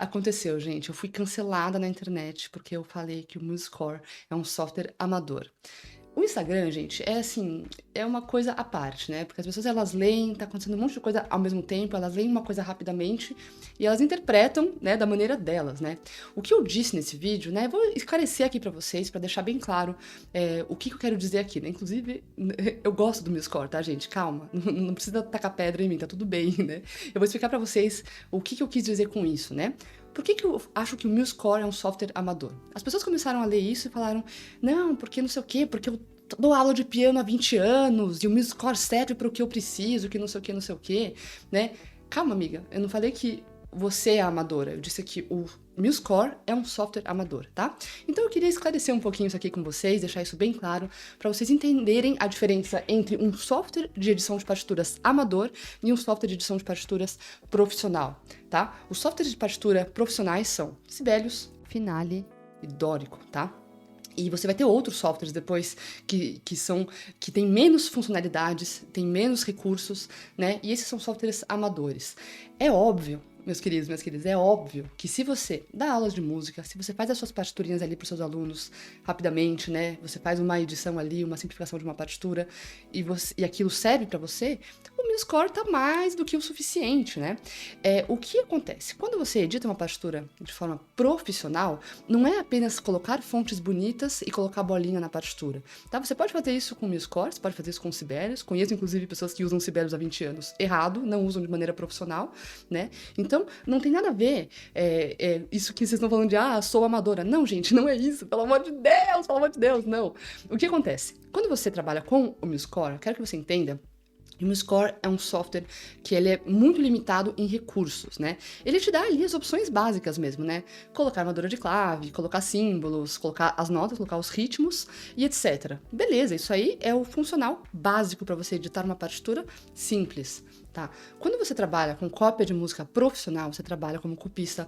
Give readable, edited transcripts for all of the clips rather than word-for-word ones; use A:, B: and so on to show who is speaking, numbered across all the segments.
A: Aconteceu, gente. Eu fui cancelada na internet porque eu falei que o MuseScore é um software amador. O Instagram, gente, é assim, é uma coisa à parte, né? Porque as pessoas elas leem, tá acontecendo um monte de coisa ao mesmo tempo, elas leem uma coisa rapidamente e elas interpretam, né, da maneira delas, né? O que eu disse nesse vídeo, né? Vou esclarecer aqui pra vocês, pra deixar bem claro o que eu quero dizer aqui, né? Inclusive, eu gosto do MuseScore, tá, gente? Calma, não precisa tacar pedra em mim, tá tudo bem, né? Eu vou explicar pra vocês o que eu quis dizer com isso, né? Por que eu acho que o MuseScore é um software amador? As pessoas começaram a ler isso e falaram, não, porque não sei o quê, porque eu dou aula de piano há 20 anos e o MuseScore serve para o que eu preciso, que não sei o que, não sei o que, né? Calma, amiga, eu não falei que você é amadora, eu disse que o MuseScore é um software amador, tá? Então eu queria esclarecer um pouquinho isso aqui com vocês, deixar isso bem claro, para vocês entenderem a diferença entre um software de edição de partituras amador e um software de edição de partituras profissional, tá? Os softwares de partitura profissionais são Sibelius, Finale e Dorico, tá? E você vai ter outros softwares depois que têm menos funcionalidades, têm menos recursos, né? E esses são softwares amadores. É óbvio, meus queridos, minhas queridas, é óbvio que se você dá aulas de música, se você faz as suas partiturinhas ali para os seus alunos rapidamente, né? Você faz uma edição ali, uma simplificação de uma partitura e aquilo serve para você, o MuseScore tá mais do que o suficiente, né? O que acontece? Quando você edita uma partitura de forma profissional, não é apenas colocar fontes bonitas e colocar bolinha na partitura, tá? Você pode fazer isso com MuseScore, você pode fazer isso com Sibelius, conheço inclusive pessoas que usam Sibelius há 20 anos errado, não usam de maneira profissional, né? Então, não tem nada a ver isso que vocês estão falando de, sou amadora. Não, gente, não é isso, pelo amor de Deus, não. O que acontece? Quando você trabalha com o MuseScore, eu quero que você entenda. O MuseScore é um software que ele é muito limitado em recursos, né? Ele te dá ali as opções básicas mesmo, né? Colocar armadura de clave, colocar símbolos, colocar as notas, colocar os ritmos e etc. Beleza, isso aí é o funcional básico para você editar uma partitura simples, tá? Quando você trabalha com cópia de música profissional, você trabalha como copista,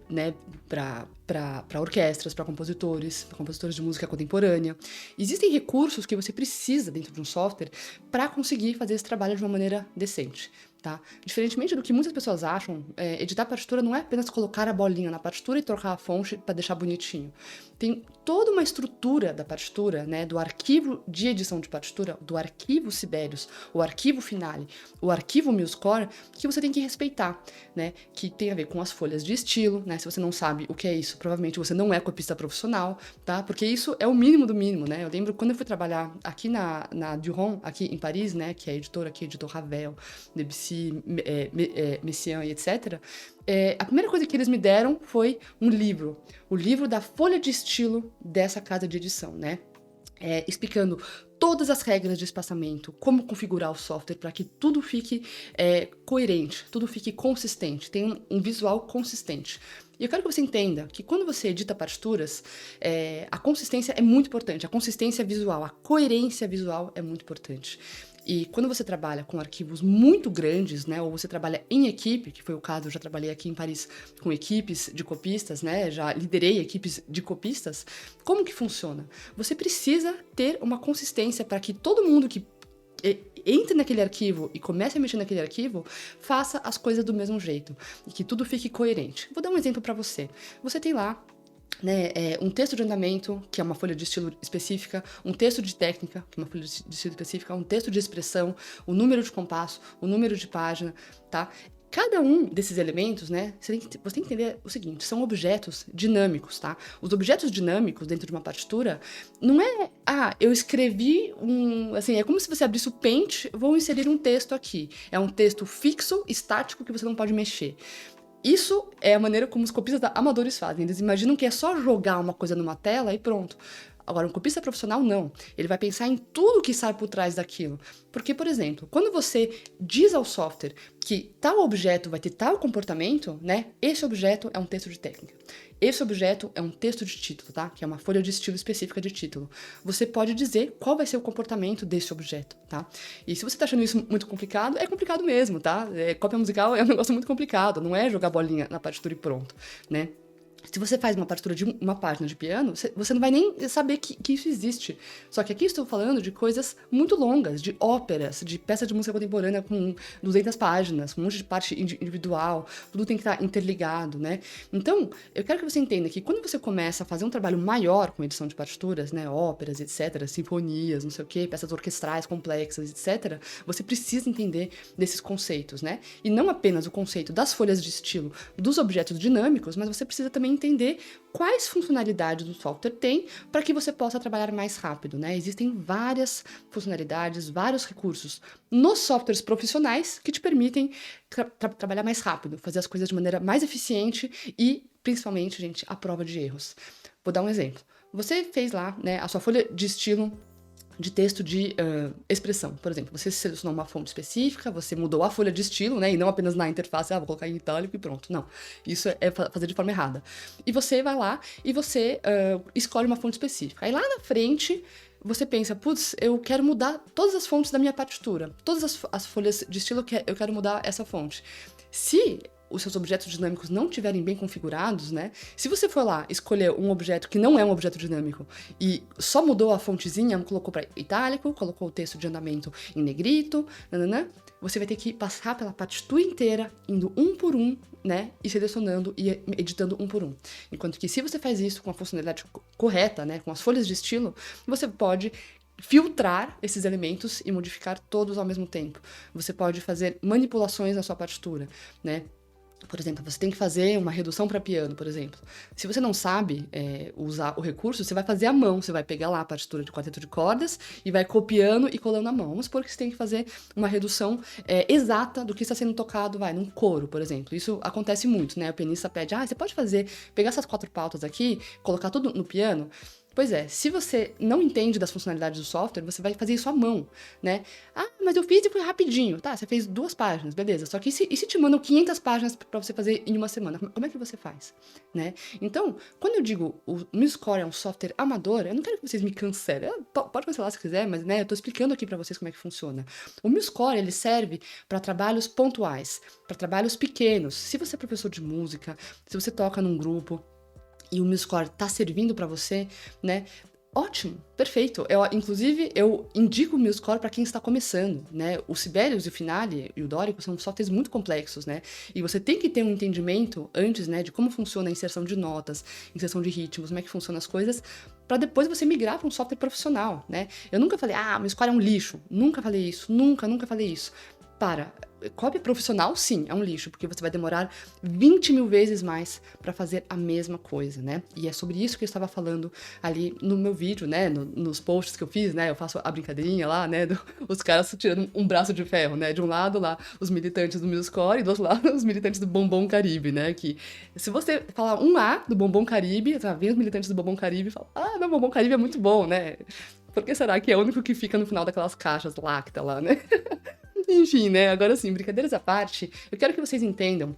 A: né, para orquestras, para compositores de música contemporânea. Existem recursos que você precisa dentro de um software para conseguir fazer esse trabalho de uma maneira decente, tá? Diferentemente do que muitas pessoas acham, editar partitura não é apenas colocar a bolinha na partitura e trocar a fonte para deixar bonitinho. Tem toda uma estrutura da partitura, né, do arquivo de edição de partitura, do arquivo Sibelius, o arquivo Finale, o arquivo MuseScore, que você tem que respeitar, né, que tem a ver com as folhas de estilo, né, se você não sabe o que é isso, provavelmente você não é copista profissional, tá, porque isso é o mínimo do mínimo, né, eu lembro quando eu fui trabalhar aqui na Durand, aqui em Paris, né, que é a editora aqui, editor Ravel, Debussy, Messiaen e etc., a primeira coisa que eles me deram foi um livro, o livro da folha de estilo dessa casa de edição, né? Explicando todas as regras de espaçamento, como configurar o software para que tudo fique coerente, tudo fique consistente, tenha um visual consistente. E eu quero que você entenda que quando você edita partituras, a consistência é muito importante, a consistência visual, a coerência visual é muito importante. E quando você trabalha com arquivos muito grandes, né, ou você trabalha em equipe, que foi o caso, eu já trabalhei aqui em Paris com equipes de copistas, né, já liderei equipes de copistas, como que funciona? Você precisa ter uma consistência para que todo mundo que entre naquele arquivo e comece a mexer naquele arquivo, faça as coisas do mesmo jeito e que tudo fique coerente. Vou dar um exemplo para você. Você tem lá, né, um texto de andamento, que é uma folha de estilo específica, um texto de técnica, que é uma folha de estilo específica, um texto de expressão, o número de compasso, o número de página, tá? Cada um desses elementos, né, você tem que entender o seguinte, são objetos dinâmicos, tá? Os objetos dinâmicos dentro de uma partitura não é, eu escrevi assim, é como se você abrisse o Paint, vou inserir um texto aqui. É um texto fixo, estático, que você não pode mexer. Isso é a maneira como os copistas amadores fazem. Eles imaginam que é só jogar uma coisa numa tela e pronto. Agora, um copista profissional, não. Ele vai pensar em tudo que sai por trás daquilo. Porque, por exemplo, quando você diz ao software que tal objeto vai ter tal comportamento, né? Esse objeto é um texto de técnica. Esse objeto é um texto de título, tá? Que é uma folha de estilo específica de título. Você pode dizer qual vai ser o comportamento desse objeto, tá? E se você tá achando isso muito complicado, é complicado mesmo, tá? Cópia musical é um negócio muito complicado, não é jogar bolinha na partitura e pronto, né? Se você faz uma partitura de uma página de piano, você não vai nem saber que isso existe. Só que aqui estou falando de coisas muito longas, de óperas, de peças de música contemporânea com 200 páginas, um monte de parte individual, tudo tem que estar interligado, né? Então, eu quero que você entenda que quando você começa a fazer um trabalho maior com edição de partituras, né, óperas, etc., sinfonias, não sei o quê, peças orquestrais complexas, etc., você precisa entender desses conceitos, né? E não apenas o conceito das folhas de estilo, dos objetos dinâmicos, mas você precisa também entender quais funcionalidades o software tem para que você possa trabalhar mais rápido, né? Existem várias funcionalidades, vários recursos nos softwares profissionais que te permitem trabalhar mais rápido, fazer as coisas de maneira mais eficiente e, principalmente, gente, a prova de erros. Vou dar um exemplo. Você fez lá, né, a sua folha de estilo de texto de expressão, por exemplo. Você selecionou uma fonte específica, você mudou a folha de estilo, né? E não apenas na interface, vou colocar em itálico e pronto. Não, isso é fazer de forma errada. E você vai lá e você escolhe uma fonte específica. Aí lá na frente, você pensa, putz, eu quero mudar todas as fontes da minha partitura. Todas as folhas de estilo, eu quero mudar essa fonte. Se os seus objetos dinâmicos não estiverem bem configurados, né? Se você for lá escolher um objeto que não é um objeto dinâmico e só mudou a fontezinha, colocou para itálico, colocou o texto de andamento em negrito, nananã, você vai ter que passar pela partitura inteira, indo um por um, né? E selecionando e editando um por um. Enquanto que se você faz isso com a funcionalidade correta, né? Com as folhas de estilo, você pode filtrar esses elementos e modificar todos ao mesmo tempo. Você pode fazer manipulações na sua partitura, né? Por exemplo, você tem que fazer uma redução para piano, por exemplo. Se você não sabe usar o recurso, você vai fazer à mão. Você vai pegar lá a partitura de quarteto de cordas e vai copiando e colando à mão. Vamos supor que você tem que fazer uma redução exata do que está sendo tocado, num coro, por exemplo. Isso acontece muito, né? O pianista pede, você pode pegar essas 4 pautas aqui, colocar tudo no piano? Pois é, se você não entende das funcionalidades do software, você vai fazer isso à mão, né? Mas eu fiz e foi rapidinho. Tá, você fez 2 páginas, beleza. Só que e se te mandam 500 páginas para você fazer em uma semana? Como é que você faz, né? Então, quando eu digo o MuseScore é um software amador, eu não quero que vocês me cancelem. Pode cancelar se quiser, mas, né, eu tô explicando aqui para vocês como é que funciona. O MuseScore, ele serve para trabalhos pontuais, para trabalhos pequenos. Se você é professor de música, se você toca num grupo, e o MuseScore tá servindo para você, né? Ótimo, perfeito. Inclusive, eu indico o MuseScore para quem está começando, né? O Sibelius e o Finale e o Dorico são softwares muito complexos, né? E você tem que ter um entendimento antes, né, de como funciona a inserção de notas, inserção de ritmos, como é que funcionam as coisas, para depois você migrar para um software o né? Eu nunca falei, o MuseScore é um lixo. Nunca falei isso, nunca falei isso. Cópia profissional, sim, é um lixo, porque você vai demorar 20 mil vezes mais para fazer a mesma coisa, né? E é sobre isso que eu estava falando ali no meu vídeo, né? Nos posts que eu fiz, né? Eu faço a brincadeirinha lá, né? Os caras tirando um braço de ferro, né? De um lado lá, os militantes do MuseScore e do outro lado, os militantes do Bombom Caribe, né? Que se você falar um A do Bombom Caribe, vem os militantes do Bombom Caribe e falam, não, Bombom Caribe é muito bom, né? Por que será que é o único que fica no final daquelas caixas Lacta lá, né? Enfim, né? Agora sim, brincadeiras à parte, eu quero que vocês entendam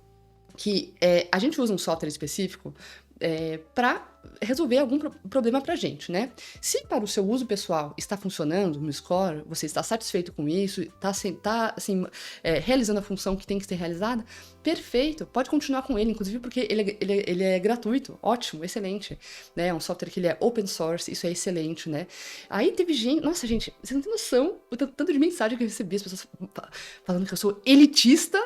A: que a gente usa um software específico para resolver algum problema pra gente, né? Se para o seu uso pessoal está funcionando no Score, você está satisfeito com isso, está realizando a função que tem que ser realizada, perfeito, pode continuar com ele, inclusive porque ele é gratuito, ótimo, excelente, né? É um software que ele é open source, isso é excelente, né? Aí teve gente, nossa gente, você não tem noção o tanto de mensagem que eu recebi, as pessoas falando que eu sou elitista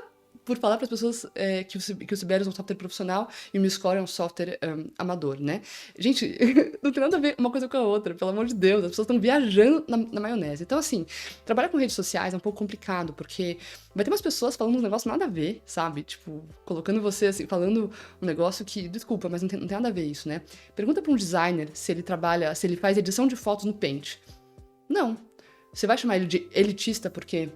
A: por falar para as pessoas que o Sibelius é um software profissional e o MuseScore é um software amador, né? Gente, não tem nada a ver uma coisa com a outra, pelo amor de Deus, as pessoas estão viajando na maionese. Então, assim, trabalhar com redes sociais é um pouco complicado, porque vai ter umas pessoas falando uns negócios nada a ver, sabe? Tipo, colocando você, assim, falando um negócio que, desculpa, mas não tem nada a ver isso, né? Pergunta para um designer se ele faz edição de fotos no Paint. Não. Você vai chamar ele de elitista porque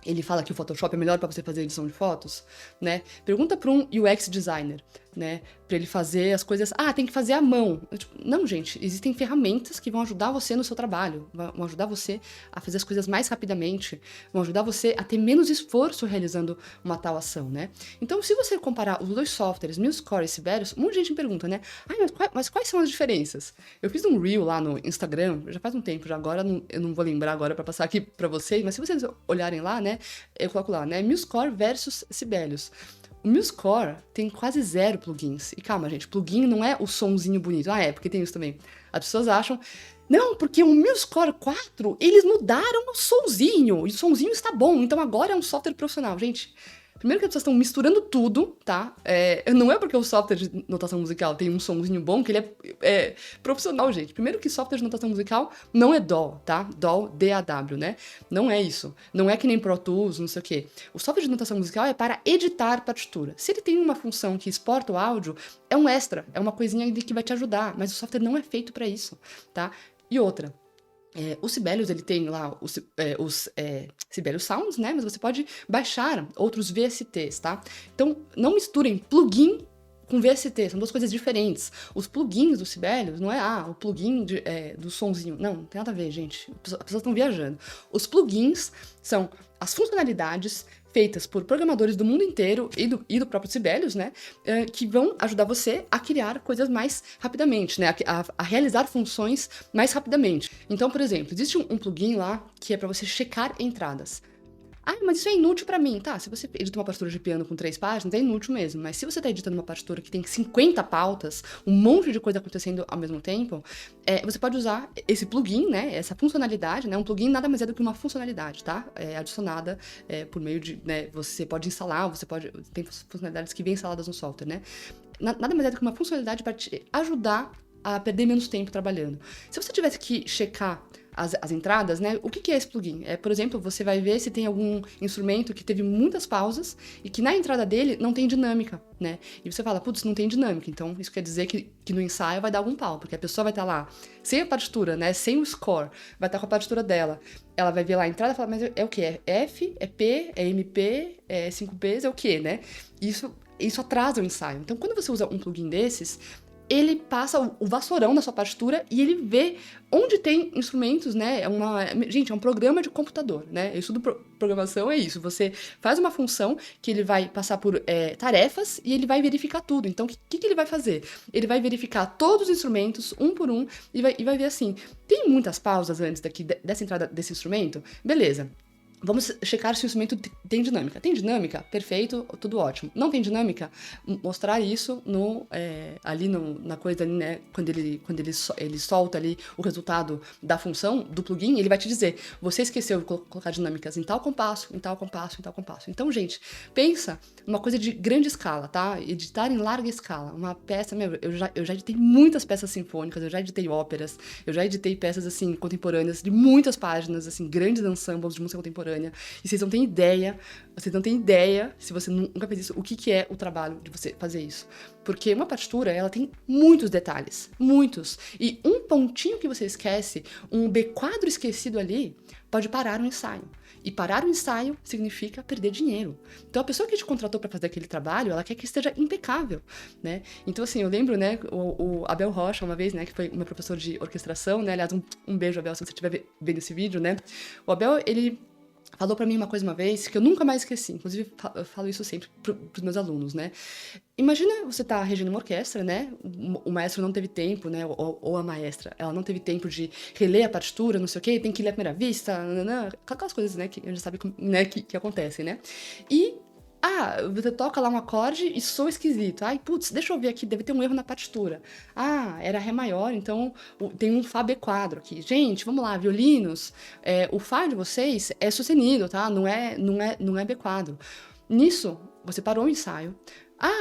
A: ele fala que o Photoshop é melhor para você fazer edição de fotos, né? Pergunta para um UX designer, né? Para ele fazer as coisas... tem que fazer à mão. Não, gente. Existem ferramentas que vão ajudar você no seu trabalho. Vão ajudar você a fazer as coisas mais rapidamente. Vão ajudar você a ter menos esforço realizando uma tal ação, né? Então, se você comparar os dois softwares, MuseScore e Sibelius, um monte de gente me pergunta, né? Mas quais são as diferenças? Eu fiz um reel lá no Instagram, já faz um tempo, já agora eu não vou lembrar agora para passar aqui para vocês, mas se vocês olharem lá, né? Eu coloco lá, né? MuseScore versus Sibelius. O MuseScore tem quase 0 plugins. E calma, gente, plugin não é o sonzinho bonito. Ah, é, porque tem isso também. As pessoas acham, não, porque o MuseScore 4, eles mudaram o sonzinho, e o sonzinho está bom, então agora é um software profissional. Gente, primeiro que as pessoas estão misturando tudo, tá? Não é porque o software de notação musical tem um sonzinho bom que ele é profissional, gente. Primeiro que software de notação musical não é DAW, tá? DAW, D-A-W, né? Não é isso. Não é que nem Pro Tools, não sei o quê. O software de notação musical é para editar partitura. Se ele tem uma função que exporta o áudio, é um extra, é uma coisinha que vai te ajudar, mas o software não é feito para isso, tá? E outra, o Sibelius, ele tem lá os Sibelius Sounds, né? Mas você pode baixar outros VSTs, tá? Então, não misturem plugin com VST, são duas coisas diferentes. Os plugins do Sibelius não é, o plugin do sonzinho. Não tem nada a ver, gente. As pessoas estão viajando. Os plugins são as funcionalidades feitas por programadores do mundo inteiro e do próprio Sibelius, né, que vão ajudar você a criar coisas mais rapidamente, né, a realizar funções mais rapidamente. Então, por exemplo, existe um plugin lá que é para você checar entradas. Ah, mas isso é inútil pra mim. Tá, se você edita uma partitura de piano com 3 páginas, é inútil mesmo. Mas se você tá editando uma partitura que tem 50 pautas, um monte de coisa acontecendo ao mesmo tempo, você pode usar esse plugin, né, essa funcionalidade, né, um plugin nada mais é do que uma funcionalidade, tá? Adicionada por meio de, né, você pode instalar, tem funcionalidades que vêm instaladas no software, né? Nada mais é do que uma funcionalidade para te ajudar a perder menos tempo trabalhando. Se você tivesse que checar as entradas, né? O que é esse plugin? Por exemplo, você vai ver se tem algum instrumento que teve muitas pausas e que na entrada dele não tem dinâmica, né? E você fala, putz, não tem dinâmica. Então, isso quer dizer que no ensaio vai dar algum pau, porque a pessoa vai estar lá sem a partitura, né? Sem o score, vai estar com a partitura dela. Ela vai ver lá a entrada e falar, mas é o quê? É F? É P? É MP? É 5Ps? É o quê, né? Isso atrasa o ensaio. Então, quando você usa um plugin desses, ele passa o vassourão na sua partitura e ele vê onde tem instrumentos, né? Gente, é um programa de computador, né? Isso do programação é isso. Você faz uma função que ele vai passar por tarefas e ele vai verificar tudo. Então, o que ele vai fazer? Ele vai verificar todos os instrumentos, um por um, e vai ver assim, tem muitas pausas antes dessa entrada desse instrumento? Beleza. Vamos checar se o instrumento tem dinâmica. Tem dinâmica? Perfeito, tudo ótimo. Não tem dinâmica? Mostrar isso na coisa, né? Quando ele solta ali o resultado da função do plugin, ele vai te dizer, você esqueceu de colocar dinâmicas em tal compasso, em tal compasso, em tal compasso. Então, gente, pensa numa coisa de grande escala, tá? Editar em larga escala. Uma peça, eu já editei muitas peças sinfônicas, eu já editei óperas, eu já editei peças, assim, contemporâneas de muitas páginas, assim, grandes ensembles de música contemporânea. E vocês não têm ideia, se você nunca fez isso, o que é o trabalho de você fazer isso. Porque uma partitura, ela tem muitos detalhes, muitos. E um pontinho que você esquece, um B-quadro esquecido ali, pode parar o ensaio. E parar o ensaio significa perder dinheiro. Então, a pessoa que te contratou para fazer aquele trabalho, ela quer que esteja impecável, né? Então, assim, eu lembro, né, o Abel Rocha, uma vez, né, que foi o meu professor de orquestração, né? Aliás, um beijo, Abel, se você estiver vendo esse vídeo, né? O Abel, ele falou pra mim uma coisa uma vez que eu nunca mais esqueci. Inclusive, eu falo isso sempre pros meus alunos, né? Imagina você tá regendo uma orquestra, né? O maestro não teve tempo, né? Ou a maestra, ela não teve tempo de reler a partitura, não sei o quê, tem que ler à primeira vista, aquelas coisas, né? Que a gente sabe, né? Que acontecem, né? E você toca lá um acorde e soa esquisito. Ai, putz, deixa eu ver aqui, deve ter um erro na partitura. Era Ré maior, então tem um Fá B quadro aqui. Gente, vamos lá, violinos, o Fá de vocês é sustenido, tá? Não é B quadro. Nisso, você parou o ensaio.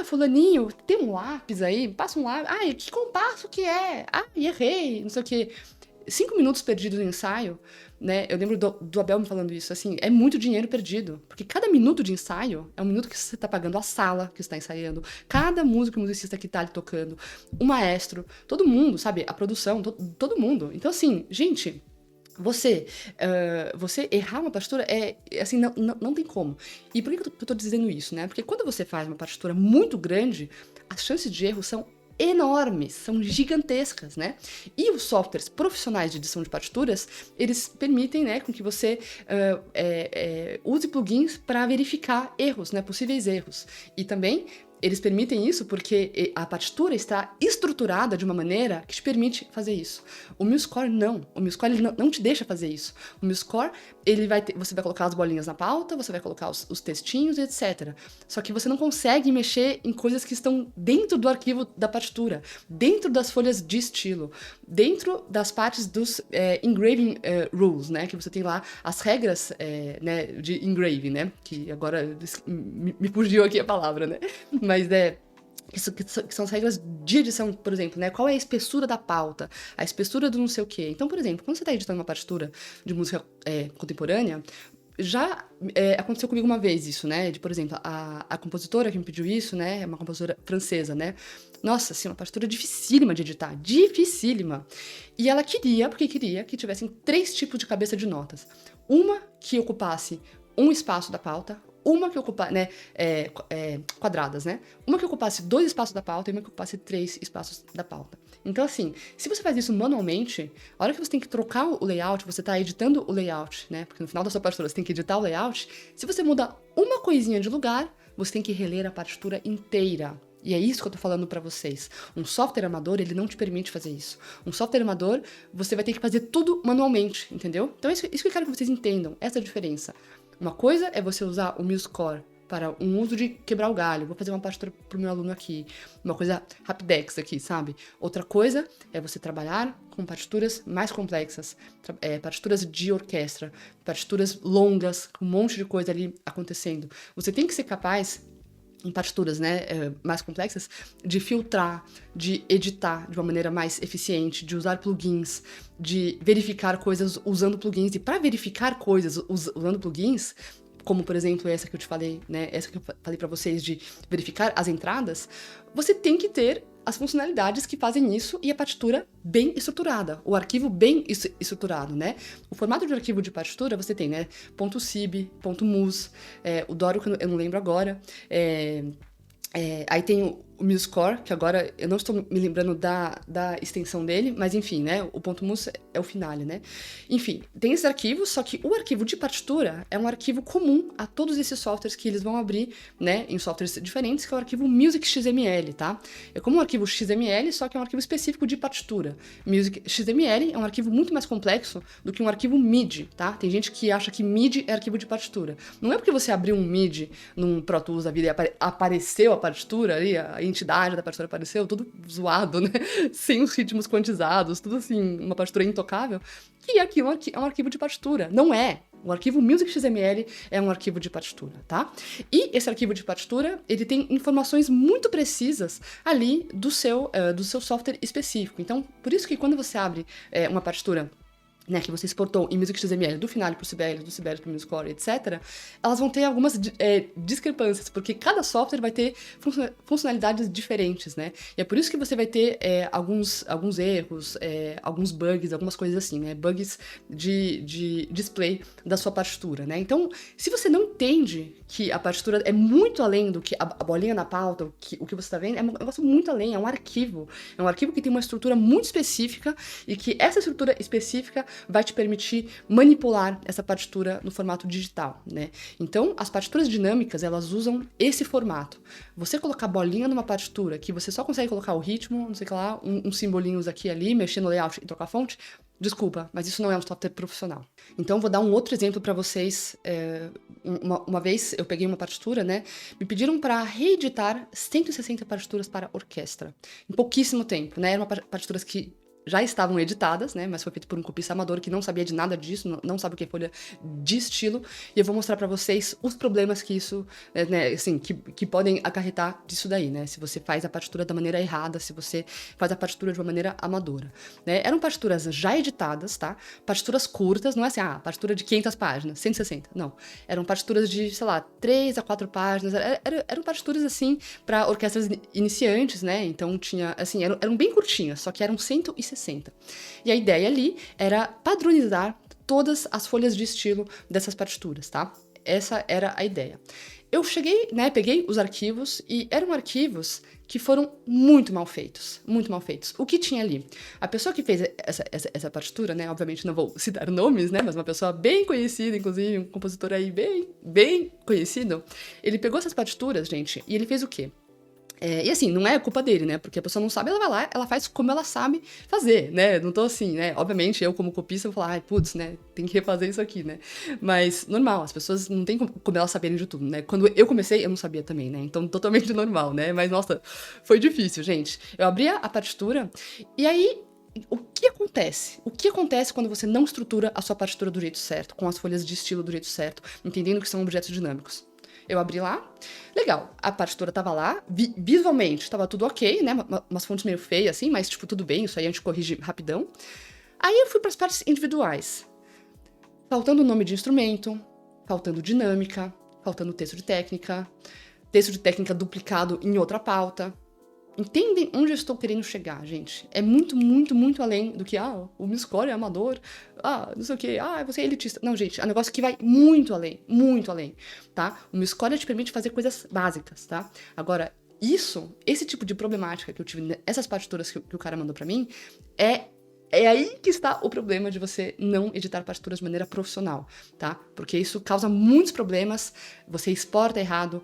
A: Fulaninho, tem um lápis aí? Passa um lápis. Que compasso que é? Errei, não sei o quê. 5 minutos perdidos no ensaio, né? Eu lembro do Abel me falando isso, assim, é muito dinheiro perdido. Porque cada minuto de ensaio é um minuto que você tá pagando a sala que está ensaiando, cada músico e musicista que tá ali tocando, o maestro, todo mundo, sabe? A produção, todo mundo. Então, assim, gente, você errar uma partitura assim, não tem como. E por que eu tô dizendo isso, né? Porque quando você faz uma partitura muito grande, as chances de erro são enormes, são gigantescas, né? E os softwares profissionais de edição de partituras, eles permitem, né, com que você use plugins para verificar erros, né, possíveis erros. E também eles permitem isso porque a partitura está estruturada de uma maneira que te permite fazer isso. O MuseScore não. O MuseScore ele não te deixa fazer isso. O MuseScore, você vai colocar as bolinhas na pauta, você vai colocar os textinhos, etc. Só que você não consegue mexer em coisas que estão dentro do arquivo da partitura, dentro das folhas de estilo, dentro das partes dos engraving rules, né? Que você tem lá as regras né, de engraving, né? Que agora me fugiu aqui a palavra, né? Mas que são as regras de edição, por exemplo, né? Qual é a espessura da pauta, a espessura do não sei o quê. Então, por exemplo, quando você está editando uma partitura de música contemporânea, já aconteceu comigo uma vez isso, né? Por exemplo, a compositora que me pediu isso, né? É uma compositora francesa, né? Nossa, assim, uma partitura dificílima de editar, dificílima. E ela porque queria que tivessem 3 tipos de cabeça de notas. Uma que ocupasse um espaço da pauta, uma que ocupasse, né, quadradas, né? Uma que ocupasse 2 espaços da pauta e uma que ocupasse 3 espaços da pauta. Então, assim, se você faz isso manualmente, a hora que você tem que trocar o layout, você tá editando o layout, né? Porque no final da sua partitura você tem que editar o layout. Se você muda uma coisinha de lugar, você tem que reler a partitura inteira. E é isso que eu tô falando pra vocês. Um software amador, ele não te permite fazer isso. Um software amador, você vai ter que fazer tudo manualmente, entendeu? Então é isso que eu quero que vocês entendam, essa é a diferença. Uma coisa é você usar o MuseScore para um uso de quebrar o galho. Vou fazer uma partitura pro meu aluno aqui. Uma coisa rapidex aqui, sabe? Outra coisa é você trabalhar com partituras mais complexas. Partituras de orquestra. Partituras longas, com um monte de coisa ali acontecendo. Você tem que ser capaz, em partituras, né, mais complexas, de filtrar, de editar de uma maneira mais eficiente, de usar plugins, de verificar coisas usando plugins. E para verificar coisas usando plugins, como, por exemplo, essa que eu te falei, né, essa que eu falei para vocês de verificar as entradas, você tem que ter as funcionalidades que fazem isso e a partitura bem estruturada, o arquivo bem estruturado, né? O formato de arquivo de partitura você tem, né? .sib, .mus, o Doro que eu não lembro agora, aí tem o MuseScore, que agora eu não estou me lembrando da extensão dele, mas enfim, né? O .mus é o finale, né? Enfim, tem esses arquivos, só que o arquivo de partitura é um arquivo comum a todos esses softwares que eles vão abrir, né? Em softwares diferentes, que é o arquivo Music.xml, tá? É como um arquivo XML, só que é um arquivo específico de partitura. Music.xml é um arquivo muito mais complexo do que um arquivo MIDI, tá? Tem gente que acha que MIDI é arquivo de partitura. Não é porque você abriu um MIDI num Pro Tools da vida e apareceu a partitura ali, a entidade da partitura apareceu, tudo zoado, né? Sem os ritmos quantizados, tudo assim, uma partitura intocável, que aquilo é um arquivo de partitura. Não é. O arquivo Music.xml é um arquivo de partitura, tá? E esse arquivo de partitura, ele tem informações muito precisas ali do seu software específico. Então, por isso que quando você abre uma partitura, né, que você exportou em Music.xml do Finale pro Sibelius, do Sibelius pro MuseScore, etc., elas vão ter algumas discrepâncias, porque cada software vai ter funcionalidades diferentes, né? E é por isso que você vai ter alguns erros, alguns bugs, algumas coisas assim, né? Bugs de display da sua partitura, né? Então, se você não entende que a partitura é muito além do que a bolinha na pauta, o que você está vendo, é um negócio muito além, é um arquivo. É um arquivo que tem uma estrutura muito específica e que essa estrutura específica vai te permitir manipular essa partitura no formato digital, né? Então, as partituras dinâmicas, elas usam esse formato. Você colocar bolinha numa partitura que você só consegue colocar o ritmo, não sei o que lá, uns simbolinhos aqui e ali, mexer no layout e trocar fonte, desculpa, mas isso não é um software profissional. Então, vou dar um outro exemplo para vocês. Uma vez eu peguei uma partitura, né? Me pediram para reeditar 160 partituras para orquestra, em pouquíssimo tempo, né? Eram partituras que já estavam editadas, né, mas foi feito por um copista amador que não sabia de nada disso, não sabe o que é folha de estilo, e eu vou mostrar pra vocês os problemas que isso, né, assim, que podem acarretar disso daí, né, se você faz a partitura da maneira errada, se você faz a partitura de uma maneira amadora, né. Eram partituras já editadas, tá, partituras curtas, não é assim, partitura de 500 páginas, 160, não, eram partituras de, sei lá, 3 a 4 páginas, eram partituras, assim, pra orquestras iniciantes, né, então tinha, assim, eram bem curtinhas, só que eram 160. E a ideia ali era padronizar todas as folhas de estilo dessas partituras, tá? Essa era a ideia. Eu cheguei, né, peguei os arquivos e eram arquivos que foram muito mal feitos, muito mal feitos. O que tinha ali? A pessoa que fez essa partitura, né, obviamente não vou citar nomes, né, mas uma pessoa bem conhecida, inclusive um compositor aí bem conhecido, ele pegou essas partituras, gente, e ele fez o quê? E assim, não é culpa dele, né? Porque a pessoa não sabe, ela vai lá, ela faz como ela sabe fazer, né? Não tô assim, né? Obviamente, eu como copista vou falar, ai, putz, né? Tem que refazer isso aqui, né? Mas normal, as pessoas não tem como elas saberem de tudo, né? Quando eu comecei, eu não sabia também, né? Então, totalmente normal, né? Mas, nossa, foi difícil, gente. Eu abria a partitura e aí o que acontece? O que acontece quando você não estrutura a sua partitura do jeito certo, com as folhas de estilo do jeito certo, entendendo que são objetos dinâmicos? Eu abri lá, legal, a partitura tava lá, visualmente tava tudo ok, né? Umas fontes meio feias assim, mas tipo, tudo bem, isso aí a gente corrige rapidão. Aí eu fui para as partes individuais. Faltando nome de instrumento, faltando dinâmica, faltando texto de técnica duplicado em outra pauta. Entendem onde eu estou querendo chegar, gente? É muito, muito, muito além do que, o musical é amador, não sei o quê, você é elitista. Não, gente, é um negócio que vai muito além, tá? O musical te permite fazer coisas básicas, tá? Agora, esse tipo de problemática que eu tive nessas partituras que o cara mandou pra mim, é aí que está o problema de você não editar partituras de maneira profissional, tá? Porque isso causa muitos problemas, você exporta errado,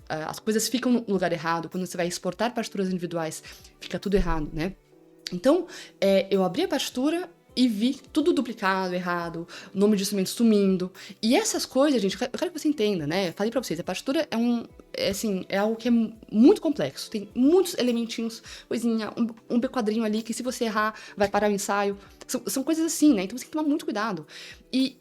A: as coisas ficam no lugar errado, quando você vai exportar partituras individuais, fica tudo errado, né? Então, eu abri a partitura e vi tudo duplicado, errado, nome de instrumento sumindo. E essas coisas, gente, eu quero que você entenda, né? Eu falei pra vocês, a partitura é algo que é muito complexo. Tem muitos elementinhos, coisinha, um quadrinho ali que se você errar, vai parar o ensaio. São coisas assim, né? Então você tem que tomar muito cuidado. E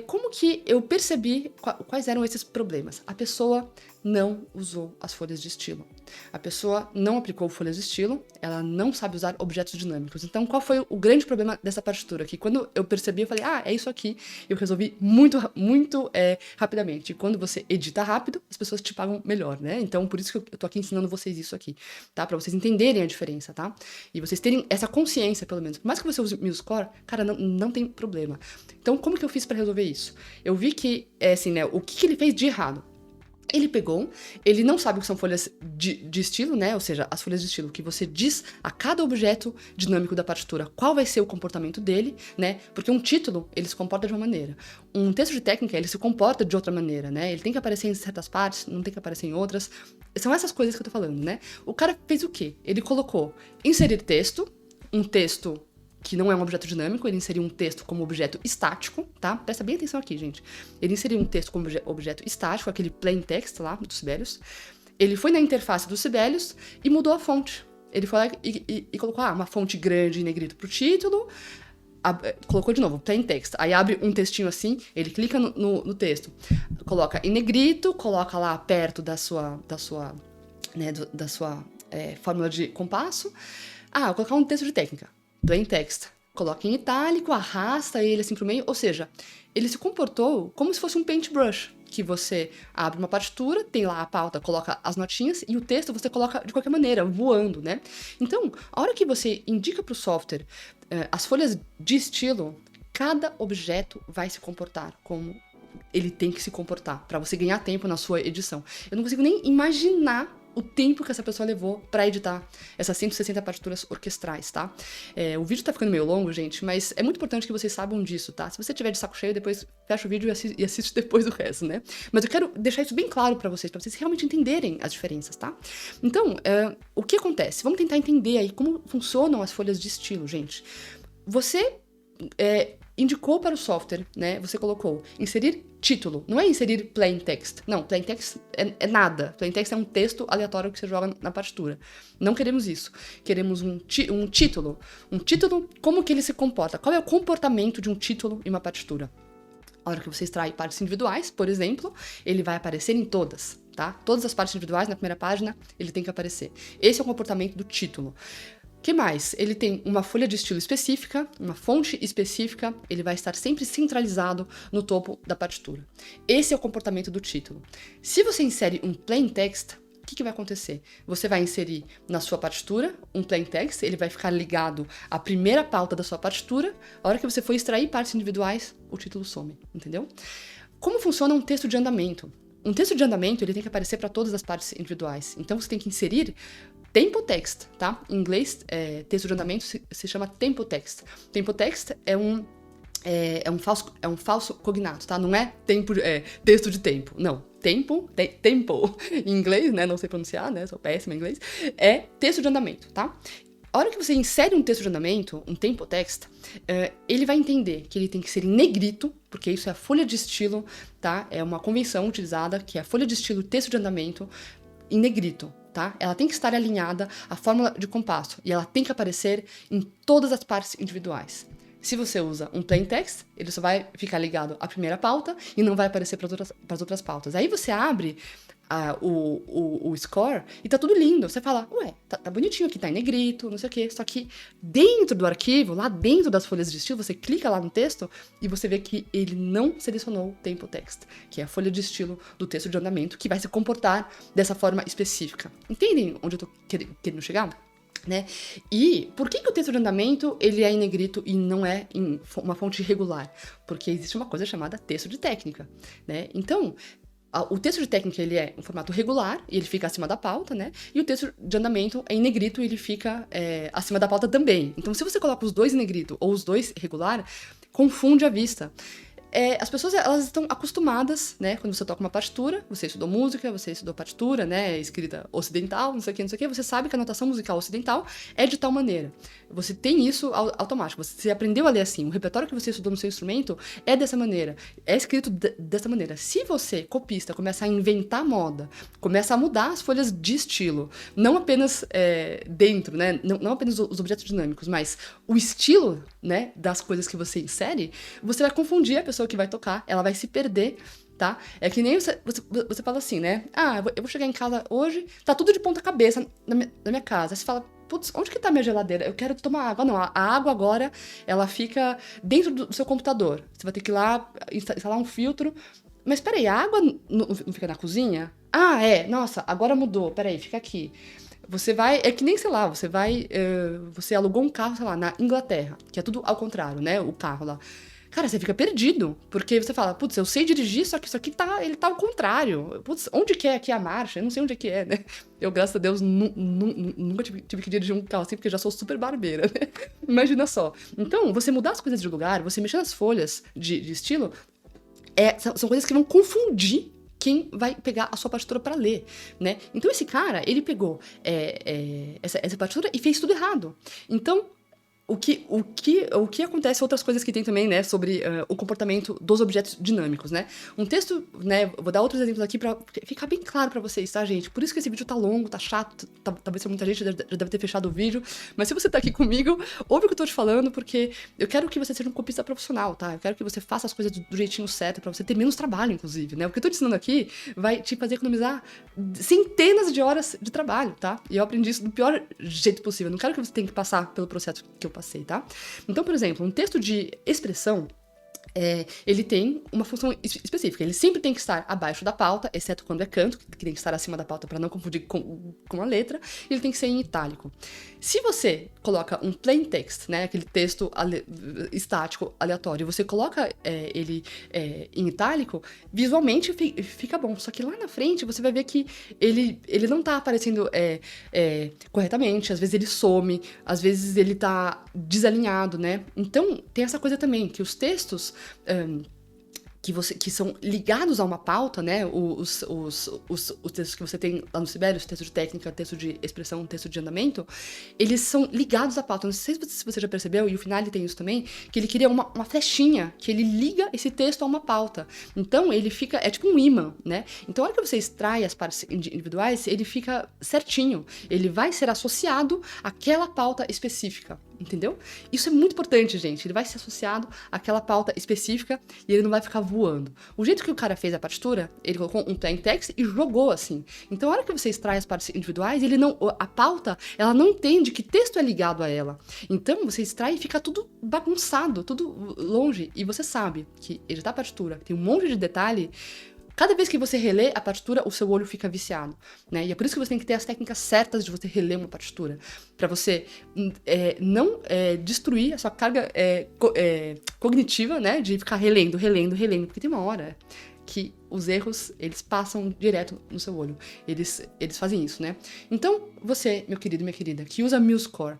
A: como que eu percebi quais eram esses problemas? A pessoa não usou as folhas de estilo. A pessoa não aplicou folhas de estilo, ela não sabe usar objetos dinâmicos. Então, qual foi o grande problema dessa partitura? Que quando eu percebi, eu falei, é isso aqui. Eu resolvi muito, muito rapidamente. E quando você edita rápido, as pessoas te pagam melhor, né? Então, por isso que eu tô aqui ensinando vocês isso aqui, tá? Pra vocês entenderem a diferença, tá? E vocês terem essa consciência, pelo menos. Por mais que você use MuseScore, cara, não tem problema. Então, como que eu fiz pra resolver isso? Eu vi que, assim, né, o que ele fez de errado? Ele pegou, ele não sabe o que são folhas de estilo, né? Ou seja, as folhas de estilo que você diz a cada objeto dinâmico da partitura qual vai ser o comportamento dele, né? Porque um título, ele se comporta de uma maneira. Um texto de técnica, ele se comporta de outra maneira, né? Ele tem que aparecer em certas partes, não tem que aparecer em outras. São essas coisas que eu tô falando, né? O cara fez o quê? Ele colocou inserir texto, um texto que não é um objeto dinâmico, ele inseriu um texto como objeto estático, tá? Presta bem atenção aqui, gente. Ele inseriu um texto como objeto estático, aquele plain text lá do Sibelius. Ele foi na interface do Sibelius e mudou a fonte. Ele foi lá e colocou uma fonte grande em negrito pro título, colocou de novo, plain text. Aí abre um textinho assim, ele clica no texto, coloca em negrito, coloca lá perto da sua fórmula de compasso. Vou colocar um texto de técnica. Plain text. Coloca em itálico, arrasta ele assim pro meio, ou seja, ele se comportou como se fosse um paintbrush, que você abre uma partitura, tem lá a pauta, coloca as notinhas e o texto você coloca de qualquer maneira, voando, né? Então, a hora que você indica pro software as folhas de estilo, cada objeto vai se comportar como ele tem que se comportar, para você ganhar tempo na sua edição. Eu não consigo nem imaginar o tempo que essa pessoa levou pra editar essas 160 partituras orquestrais, tá? O vídeo tá ficando meio longo, gente, mas é muito importante que vocês saibam disso, tá? Se você tiver de saco cheio, depois fecha o vídeo e assiste depois o resto, né? Mas eu quero deixar isso bem claro pra vocês realmente entenderem as diferenças, tá? Então, o que acontece? Vamos tentar entender aí como funcionam as folhas de estilo, gente. Você indicou para o software, né? Você colocou inserir título. Não é inserir plain text. Não, plain text é nada. Plain text é um texto aleatório que você joga na partitura. Não queremos isso. Queremos um título. Um título, como que ele se comporta? Qual é o comportamento de um título em uma partitura? A hora que você extrai partes individuais, por exemplo, ele vai aparecer em todas, tá? Todas as partes individuais na primeira página, ele tem que aparecer. Esse é o comportamento do título. O que mais? Ele tem uma folha de estilo específica, uma fonte específica, ele vai estar sempre centralizado no topo da partitura. Esse é o comportamento do título. Se você insere um plain text, o que vai acontecer? Você vai inserir na sua partitura um plain text, ele vai ficar ligado à primeira pauta da sua partitura, a hora que você for extrair partes individuais, o título some, entendeu? Como funciona um texto de andamento? Um texto de andamento, ele tem que aparecer para todas as partes individuais. Então, você tem que inserir tempo text, tá? Em inglês, texto de andamento se chama tempo text. Tempo text é um falso cognato, tá? Não é texto de tempo, não. tempo em inglês, né? Não sei pronunciar, né? Sou péssima em inglês. É texto de andamento, tá? A hora que você insere um texto de andamento, um tempo text, ele vai entender que ele tem que ser em negrito, porque isso é a folha de estilo, tá? É uma convenção utilizada, que é a folha de estilo texto de andamento em negrito, tá? Ela tem que estar alinhada à fórmula de compasso e ela tem que aparecer em todas as partes individuais. Se você usa um plain text, ele só vai ficar ligado à primeira pauta e não vai aparecer para as outras pautas. Aí você abre o score e tá tudo lindo. Você fala, ué, tá bonitinho aqui, tá em negrito, não sei o quê. Só que dentro do arquivo, lá dentro das folhas de estilo, você clica lá no texto e você vê que ele não selecionou o tempo text, que é a folha de estilo do texto de andamento, que vai se comportar dessa forma específica. Entendem onde eu tô querendo chegar? Né? E por que o texto de andamento ele é em negrito e não é em uma fonte regular? Porque existe uma coisa chamada texto de técnica, né? Então, o texto de técnica ele é em formato regular e ele fica acima da pauta, né? E o texto de andamento é em negrito e ele fica acima da pauta também. Então, se você coloca os dois em negrito ou os dois regular, confunde a vista. As pessoas, elas estão acostumadas, né? Quando você toca uma partitura, você estudou música, você estudou partitura, né? Escrita ocidental, não sei o que, você sabe que a notação musical ocidental é de tal maneira. Você tem isso automático, você aprendeu a ler assim. O repertório que você estudou no seu instrumento é dessa maneira, é escrito dessa maneira. Se você, copista, começa a inventar moda, começa a mudar as folhas de estilo, não apenas dentro, né? Não apenas os objetos dinâmicos, mas o estilo, né? Das coisas que você insere, você vai confundir a pessoa que vai tocar, ela vai se perder, tá? É que nem você fala assim, né? Ah, eu vou chegar em casa hoje, tá tudo de ponta cabeça na minha casa. Aí você fala, putz, onde que tá minha geladeira? Eu quero tomar água. Não, a água agora, ela fica dentro do seu computador. Você vai ter que ir lá instalar um filtro. Mas peraí, a água não fica na cozinha? Ah, nossa, agora mudou, peraí, fica aqui. Você vai, é que nem, sei lá, você alugou um carro, sei lá, na Inglaterra, que é tudo ao contrário, né, o carro lá. Cara, você fica perdido, porque você fala, putz, eu sei dirigir, só que isso aqui ele tá ao contrário. Putz, onde que é aqui a marcha? Eu não sei onde é que é, né? Eu, graças a Deus, nunca tive que dirigir um carro assim, porque eu já sou super barbeira, né? Imagina só. Então, você mudar as coisas de lugar, você mexer nas folhas de estilo, são coisas que vão confundir quem vai pegar a sua partitura para ler, né? Então, esse cara, ele pegou essa partitura e fez tudo errado. Então, o que acontece, outras coisas que tem também, né, sobre o comportamento dos objetos dinâmicos, né? Um texto, né, vou dar outros exemplos aqui pra ficar bem claro pra vocês, tá, gente? Por isso que esse vídeo tá longo, tá chato, talvez muita gente já deve ter fechado o vídeo, mas se você tá aqui comigo, ouve o que eu tô te falando, porque eu quero que você seja um copista profissional, tá? Eu quero que você faça as coisas do jeitinho certo, pra você ter menos trabalho, inclusive, né? O que eu tô te ensinando aqui vai te fazer economizar centenas de horas de trabalho, tá? E eu aprendi isso do pior jeito possível. Eu não quero que você tenha que passar pelo processo que eu passei, tá? Então, por exemplo, um texto de expressão, ele tem uma função específica. Ele sempre tem que estar abaixo da pauta, exceto quando é canto, que tem que estar acima da pauta para não confundir com a letra, e ele tem que ser em itálico. Se você coloca um plain text, né, aquele texto estático, aleatório, e você coloca ele em itálico, visualmente fica bom. Só que lá na frente você vai ver que ele não tá aparecendo corretamente, às vezes ele some, às vezes ele tá desalinhado, né? Então, tem essa coisa também, que os textos que são ligados a uma pauta, né? Os textos que você tem lá no Sibelius, texto de técnica, texto de expressão, texto de andamento, eles são ligados à pauta. Não sei se você já percebeu, e o Finale tem isso também, que ele cria uma flechinha, que ele liga esse texto a uma pauta. Então, ele fica, é tipo um imã, né? Então, a hora que você extrai as partes individuais, ele fica certinho. Ele vai ser associado àquela pauta específica. Entendeu? Isso é muito importante, gente. Ele vai ser associado àquela pauta específica e ele não vai ficar voando. O jeito que o cara fez a partitura, ele colocou um plain text e jogou assim. Então, a hora que você extrai as partes individuais, a pauta, ela não entende que texto é ligado a ela. Então, você extrai e fica tudo bagunçado, tudo longe. E você sabe que editar a partitura tem um monte de detalhe. Cada vez que você relê a partitura, o seu olho fica viciado, né? E é por isso que você tem que ter as técnicas certas de você reler uma partitura, para você não destruir a sua carga cognitiva, né? De ficar relendo, porque tem uma hora que os erros, eles passam direto no seu olho. Eles fazem isso, né? Então, você, meu querido e minha querida, que usa MuseScore,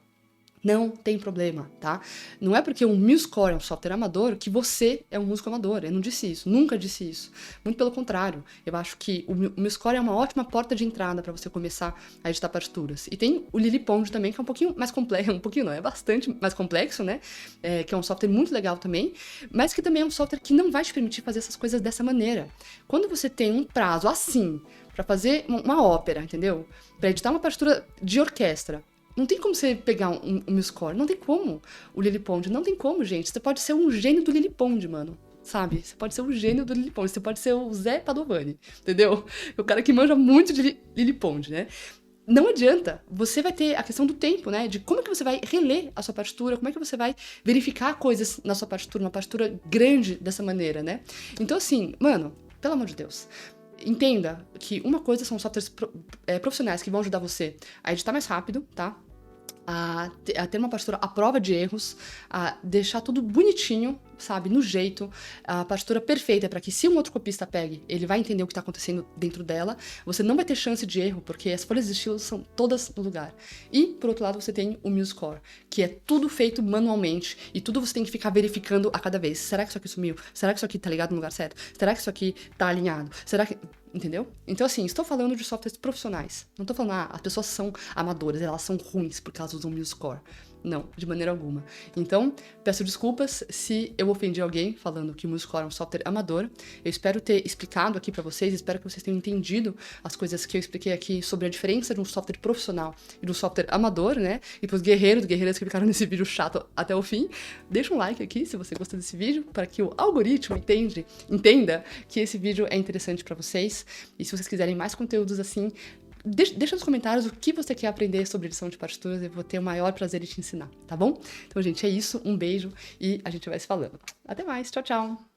A: Não tem problema, tá? Não é porque o MuseScore é um software amador que você é um músico amador. Eu não disse isso, nunca disse isso. Muito pelo contrário, eu acho que o MuseScore é uma ótima porta de entrada para você começar a editar partituras. E tem o Lily Pond também, que é um pouquinho mais complexo, um pouquinho não, é bastante mais complexo, né? Que é um software muito legal também, mas que também é um software que não vai te permitir fazer essas coisas dessa maneira. Quando você tem um prazo assim para fazer uma ópera, entendeu? Para editar uma partitura de orquestra, não tem como você pegar um MuseScore, não tem como. O Lily Pond, não tem como, gente. Você pode ser um gênio do Lily Pond, mano. Sabe? Você pode ser o gênio do Lily Pond, você pode ser o Zé Padovani, entendeu? O cara que manja muito de Lily Pond, né? Não adianta, você vai ter a questão do tempo, né? De como é que você vai reler a sua partitura, como é que você vai verificar coisas na sua partitura, uma partitura grande dessa maneira, né? Então, assim, mano, pelo amor de Deus, entenda que uma coisa são softwares profissionais que vão ajudar você a editar mais rápido, tá? A ter uma partitura à prova de erros, a deixar tudo bonitinho, sabe, no jeito, a partitura perfeita para que se um outro copista pegue, ele vai entender o que está acontecendo dentro dela, você não vai ter chance de erro, porque as folhas de estilo são todas no lugar. E, por outro lado, você tem o MuseScore, que é tudo feito manualmente, e tudo você tem que ficar verificando a cada vez. Será que isso aqui sumiu? Será que isso aqui tá ligado no lugar certo? Será que isso aqui tá alinhado? Será que... Entendeu? Então, assim, estou falando de softwares profissionais. Não estou falando, as pessoas são amadoras, elas são ruins porque elas usam MuseScore. Não, de maneira alguma. Então, peço desculpas se eu ofendi alguém falando que o MuseScore é um software amador. Eu espero ter explicado aqui pra vocês, espero que vocês tenham entendido as coisas que eu expliquei aqui sobre a diferença de um software profissional e de um software amador, né? E pros guerreiros e guerreiras que ficaram nesse vídeo chato até o fim, deixa um like aqui se você gostou desse vídeo, para que o algoritmo entenda que esse vídeo é interessante pra vocês. E se vocês quiserem mais conteúdos assim, deixa nos comentários o que você quer aprender sobre edição de partituras, eu vou ter o maior prazer em te ensinar, tá bom? Então, gente, é isso, um beijo e a gente vai se falando. Até mais, tchau, tchau!